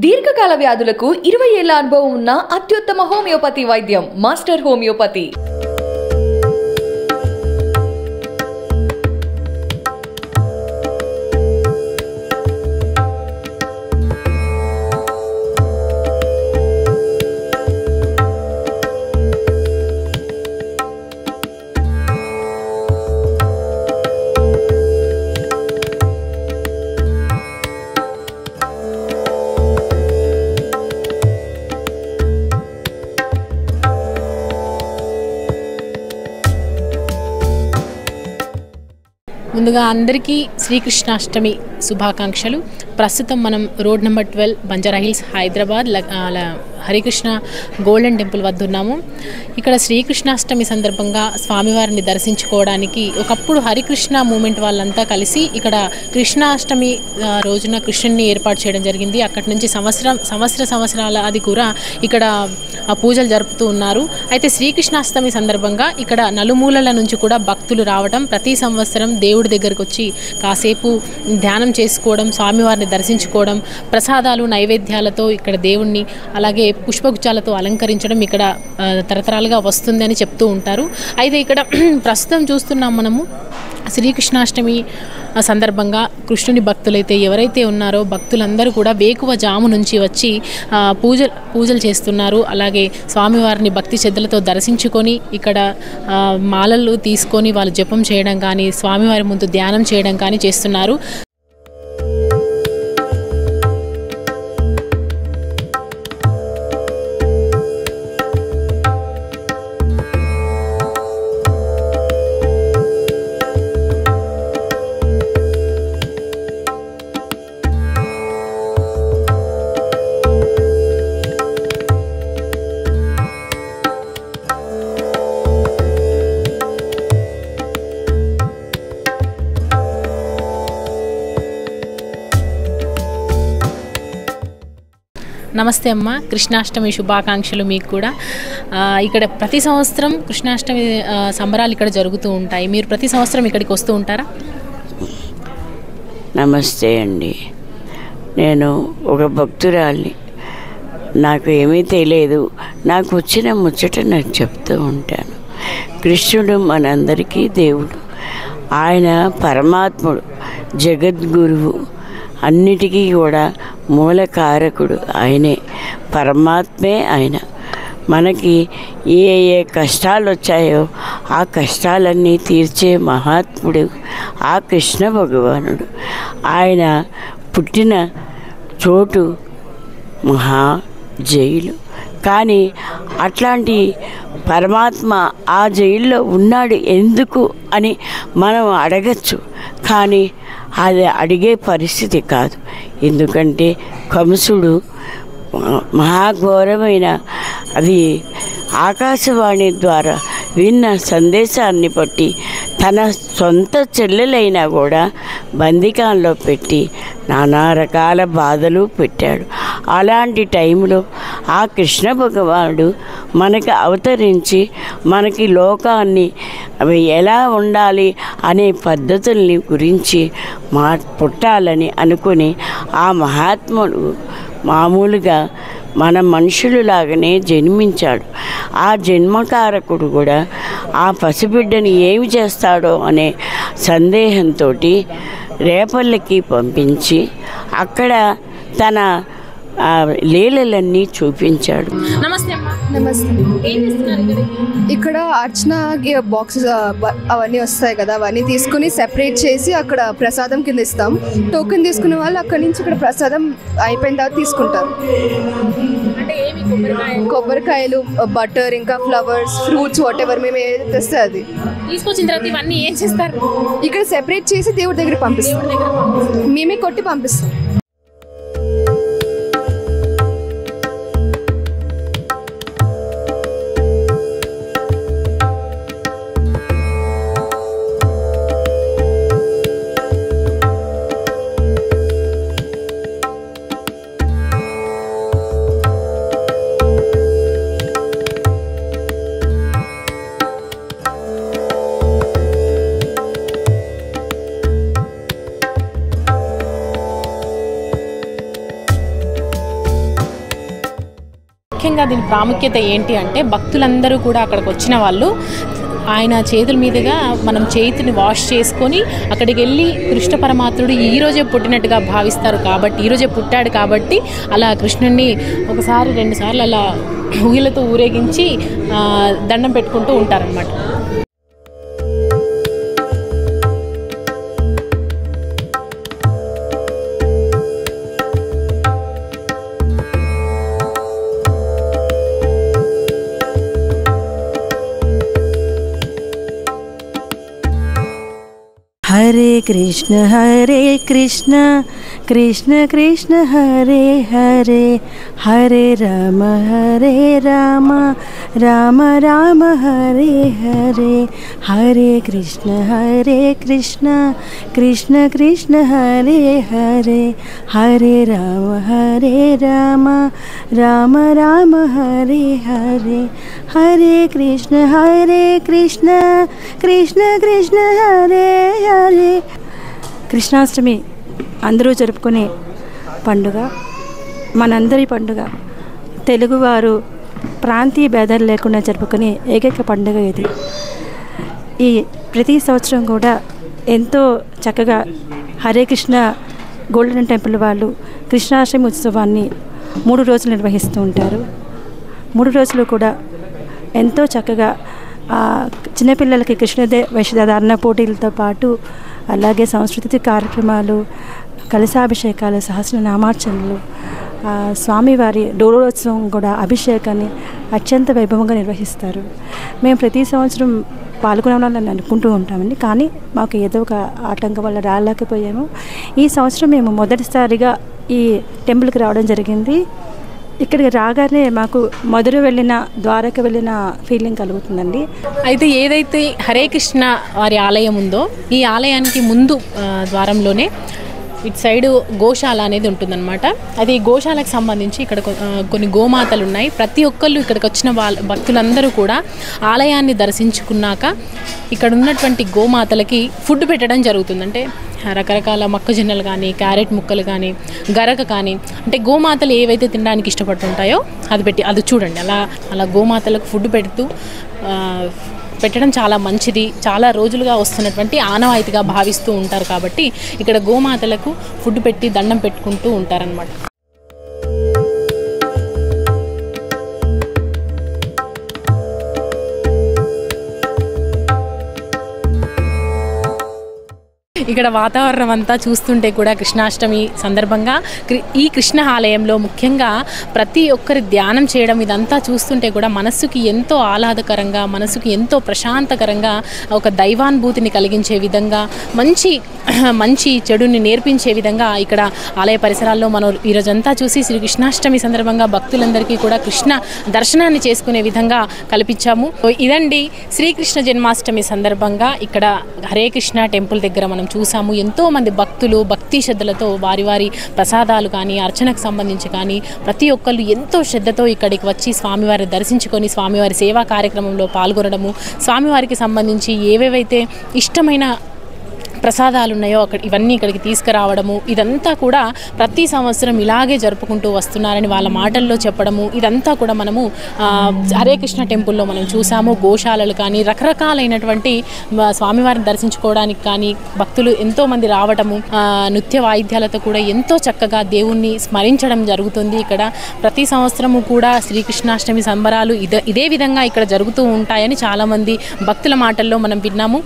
దీర్ఘకాల వ్యాధులకు 20 ఏళ్ల అనుభవం ఉన్న అత్యుత్తమ హోమియోపతి వైద్యం మాస్టర్ హోమియోపతి. ముందుగా అందరికీ శ్రీకృష్ణాష్టమి శుభాకాంక్షలు. ప్రస్తుతం మనం road number 12 Banjara hills Hyderabad Harikrishna golden temple వద్ద ఉన్నాము. ఇక్కడ శ్రీకృష్ణాష్టమి సందర్భంగా స్వామివారిని దర్శించుకోవడానికి ఒకప్పుడు హరికృష్ణ మూమెంట్ వాళ్ళంతా కలిసి ఇక్కడ కృష్ణాష్టమి రోజున కృష్ణుని ఏర్పాటు చేయడం జరిగింది. అక్కడి నుంచి సంవత్సరాల అది కూడా ఇక్కడ పూజలు జరుపుతూ ఉన్నారు. అయితే శ్రీకృష్ణాష్టమి సందర్భంగా ఇక్కడ నలుమూలల నుంచి కూడా భక్తులు రావడం, ప్రతి సంవత్సరం దేవుడి దగ్గరకు వచ్చి కాసేపు ధ్యానం చేసుకోవడం, స్వామివారిని దర్శించుకోవడం, ప్రసాదాలు నైవేద్యాలతో ఇక్కడ దేవుణ్ణి అలాగే పుష్పగుచ్చాలతో అలంకరించడం ఇక్కడ తరతరాలుగా వస్తుందని చెప్తూ ఉంటారు. అయితే ఇక్కడ ప్రస్తుతం చూస్తున్నాం మనము శ్రీకృష్ణాష్టమి సందర్భంగా కృష్ణుని భక్తులైతే ఎవరైతే ఉన్నారో భక్తులందరూ కూడా వేకువ జాము నుంచి వచ్చి పూజలు చేస్తున్నారు. అలాగే స్వామివారిని భక్తి శ్రద్ధలతో దర్శించుకొని ఇక్కడ మాలలు తీసుకొని వాళ్ళు జపం చేయడం కానీ స్వామివారి ముందు ధ్యానం చేయడం కానీ చేస్తున్నారు. నమస్తే అమ్మ, కృష్ణాష్టమి శుభాకాంక్షలు మీకు కూడా. ఇక్కడ ప్రతి సంవత్సరం కృష్ణాష్టమి సంబరాలు ఇక్కడ జరుగుతూ ఉంటాయి. మీరు ప్రతి సంవత్సరం ఇక్కడికి వస్తూ ఉంటారా? నమస్తే అండి, నేను ఒక భక్తురాలిని. నాకు ఏమీ తెలియదు, నాకు వచ్చిన ముచ్చట నాకు చెప్తూ ఉంటాను. కృష్ణుడు మనందరికీ దేవుడు, ఆయన పరమాత్ముడు, జగద్గురువు, అన్నిటికీ కూడా మూలకారకుడు ఆయనే, పరమాత్మే ఆయన. మనకి ఏ కష్టాలు వచ్చాయో ఆ కష్టాలన్నీ తీర్చే మహాత్ముడు ఆ కృష్ణ భగవానుడు. ఆయన పుట్టిన చోటు మహా జైలు, కానీ అట్లాంటి పరమాత్మ ఆ జైల్లో ఉన్నాడు ఎందుకు అని మనం అడగచ్చు, కానీ అది అడిగే పరిస్థితి కాదు. ఎందుకంటే కంసుడు మహాఘోరమైన అది ఆకాశవాణి ద్వారా విన్న సందేశాన్ని బట్టి తన సొంత చెల్లెలైనా కూడా బందికాంలో పెట్టి నానా రకాల బాధలు పెట్టాడు. అలాంటి టైంలో ఆ కృష్ణ భగవానుడు మనకి అవతరించి మనకి లోకాన్ని అవి ఎలా ఉండాలి అనే పద్ధతుల్ని గురించి పుట్టాలని అనుకుని ఆ మహాత్ముడు మామూలుగా మన మనుషులులాగానే జన్మించాడు. ఆ జన్మకారకుడు కూడా ఆ పసిబిడ్డని ఏమి చేస్తాడో అనే సందేహంతో రేపల్లకి పంపించి అక్కడ తన లీలలన్నీ చూపించాడు. నమస్తే అమ్మా. నమస్తే. ఇక్కడ అర్చన బాక్సెస్ అవన్నీ వస్తాయి కదా, అవన్నీ తీసుకుని సెపరేట్ చేసి అక్కడ ప్రసాదం కింద ఇస్తాం. టోకెన్ తీసుకునే వాళ్ళు అక్కడి నుంచి ఇక్కడ ప్రసాదం అయిపోయిన తర్వాత తీసుకుంటారు. కొబ్బరికాయలు, బటర్, ఇంకా ఫ్లవర్స్, ఫ్రూట్స్, వాట్ ఎవర్ మేము ఏది తెస్తే అది తీసుకొచ్చిన తర్వాత ఇవన్నీ ఏం చేస్తారు? ఇక్కడ సెపరేట్ చేసి దేవుడి దగ్గర పంపిస్తాం, మేమే కొట్టి పంపిస్తాం. ముఖ్యంగా దీని ప్రాముఖ్యత ఏంటి అంటే భక్తులందరూ కూడా అక్కడికి వచ్చిన వాళ్ళు ఆయన చేతుల మీదుగా మనం చేతిని వాష్ చేసుకొని అక్కడికి వెళ్ళి కృష్ణ పరమాత్ముడు ఈరోజే పుట్టినట్టుగా భావిస్తారు కాబట్టి, ఈరోజే పుట్టాడు కాబట్టి అలా కృష్ణుడిని ఒకసారి 2 సార్లు అలా ఊగిలతో ఊరేగించి దండం పెట్టుకుంటూ ఉంటారనమాట. हरे कृष्ण कृष्ण कृष्ण हरे हरे, हरे राम राम राम हरे हरे, हरे कृष्ण कृष्ण कृष्ण हरे हरे, हरे राम राम राम हरे हरे, हरे कृष्ण कृष्ण कृष्ण हरे हरे. కృష్ణాష్టమి అందరూ జరుపుకునే పండుగ, మనందరి పండుగ. తెలుగువారు ప్రాంతీయ భేదాలు లేకుండా జరుపుకునే ఏకైక పండుగ ఇది. ఈ ప్రతి సంవత్సరం కూడా ఎంతో చక్కగా హరే కృష్ణ గోల్డెన్ టెంపుల్ వాళ్ళు కృష్ణాష్టమి ఉత్సవాన్ని 3 రోజులు నిర్వహిస్తూ ఉంటారు. 3 రోజులు కూడా ఎంతో చక్కగా చిన్నపిల్లలకి కృష్ణదే వేషధారణ పోటీలతో పాటు అలాగే సాంస్కృతిక కార్యక్రమాలు, కలశాభిషేకాలు, సహస్రనామార్చనలు, స్వామివారి డోలోత్సవం కూడా అభిషేకాన్ని అత్యంత వైభవంగా నిర్వహిస్తారు. మేము ప్రతి సంవత్సరం పాల్గొనాలని అనుకుంటూ ఉంటామండి, కానీ మాకు ఏదో ఒక ఆటంకం వల్ల రాలేకపోయాము. ఈ సంవత్సరం మేము మొదటిసారిగా ఈ టెంపుల్కి రావడం జరిగింది. ఇక్కడికి రాగానే మాకు మధుర వెళ్ళిన, ద్వారక వెళ్ళిన ఫీలింగ్ కలుగుతుందండి. అయితే ఏదైతే హరే కృష్ణ వారి ఆలయం ఉందో ఈ ఆలయానికి ముందు ద్వారంలోనే ఇటు సైడు గోశాల అనేది ఉంటుందన్నమాట. అది గోశాలకు సంబంధించి ఇక్కడ కొన్ని గోమాతలు ఉన్నాయి. ప్రతి ఒక్కళ్ళు ఇక్కడికి వచ్చిన భక్తులందరూ కూడా ఆలయాన్ని దర్శించుకున్నాక ఇక్కడ ఉన్నటువంటి గోమాతలకి ఫుడ్ పెట్టడం జరుగుతుంది. అంటే రకరకాల మొక్కజొన్నలు కానీ, క్యారెట్ ముక్కలు కానీ, గరక కానీ, అంటే గోమాతలు ఏవైతే తినడానికి ఇష్టపడుతుంటాయో అది చూడండి. అలా గోమాతలకు ఫుడ్ పెట్టడం చాలా మంచిది. చాలా రోజులుగా వస్తున్నటువంటి ఆనవాయితీగా భావిస్తూ ఉంటారు కాబట్టి ఇక్కడ గోమాతలకు ఫుడ్ పెట్టి దండం పెట్టుకుంటూ ఉంటారనమాట. ఇక్కడ వాతావరణం అంతా చూస్తుంటే కూడా కృష్ణాష్టమి సందర్భంగా ఈ కృష్ణ ఆలయంలో ముఖ్యంగా ప్రతి ఒక్కరి ధ్యానం చేయడం ఇదంతా చూస్తుంటే కూడా మనస్సుకి ఎంతో ఆహ్లాదకరంగా, మనసుకి ఎంతో ప్రశాంతకరంగా, ఒక దైవానుభూతిని కలిగించే విధంగా, మంచి చెడుని నేర్పించే విధంగా ఇక్కడ ఆలయ పరిసరాల్లో మనం ఈరోజంతా చూసి శ్రీ కృష్ణాష్టమి సందర్భంగా భక్తులందరికీ కూడా కృష్ణ దర్శనాన్ని చేసుకునే విధంగా కల్పించాము. ఇదండి శ్రీకృష్ణ జన్మాష్టమి సందర్భంగా ఇక్కడ హరే కృష్ణ టెంపుల్ దగ్గర మనం చూసాము. ఎంతోమంది భక్తులు భక్తి శ్రద్ధలతో వారి ప్రసాదాలు కానీ, అర్చనకు సంబంధించి కానీ ప్రతి ఒక్కళ్ళు ఎంతో శ్రద్ధతో ఇక్కడికి వచ్చి స్వామివారి దర్శించుకొని స్వామివారి సేవా కార్యక్రమంలో పాల్గొనడము, స్వామివారికి సంబంధించి ఏవేవైతే ఇష్టమైన ప్రసాదాలు ఉన్నాయో ఇవన్నీ ఇక్కడికి తీసుకురావడము, ఇదంతా కూడా ప్రతి సంవత్సరం ఇలాగే జరుపుకుంటూ వస్తున్నారని వాళ్ళ మాటల్లో చెప్పడము, ఇదంతా కూడా మనము హరే కృష్ణ టెంపుల్లో మనం చూసాము. గోశాలలు కానీ, రకరకాలైనటువంటి స్వామివారిని దర్శించుకోవడానికి కానీ భక్తులు ఎంతోమంది రావడము, నృత్య వాయిద్యాలతో కూడా ఎంతో చక్కగా దేవుణ్ణి స్మరించడం జరుగుతుంది. ఇక్కడ ప్రతి సంవత్సరము కూడా శ్రీకృష్ణాష్టమి సంబరాలు ఇదే విధంగా ఇక్కడ జరుగుతూ ఉంటాయని చాలామంది భక్తుల మాటల్లో మనం విన్నాము.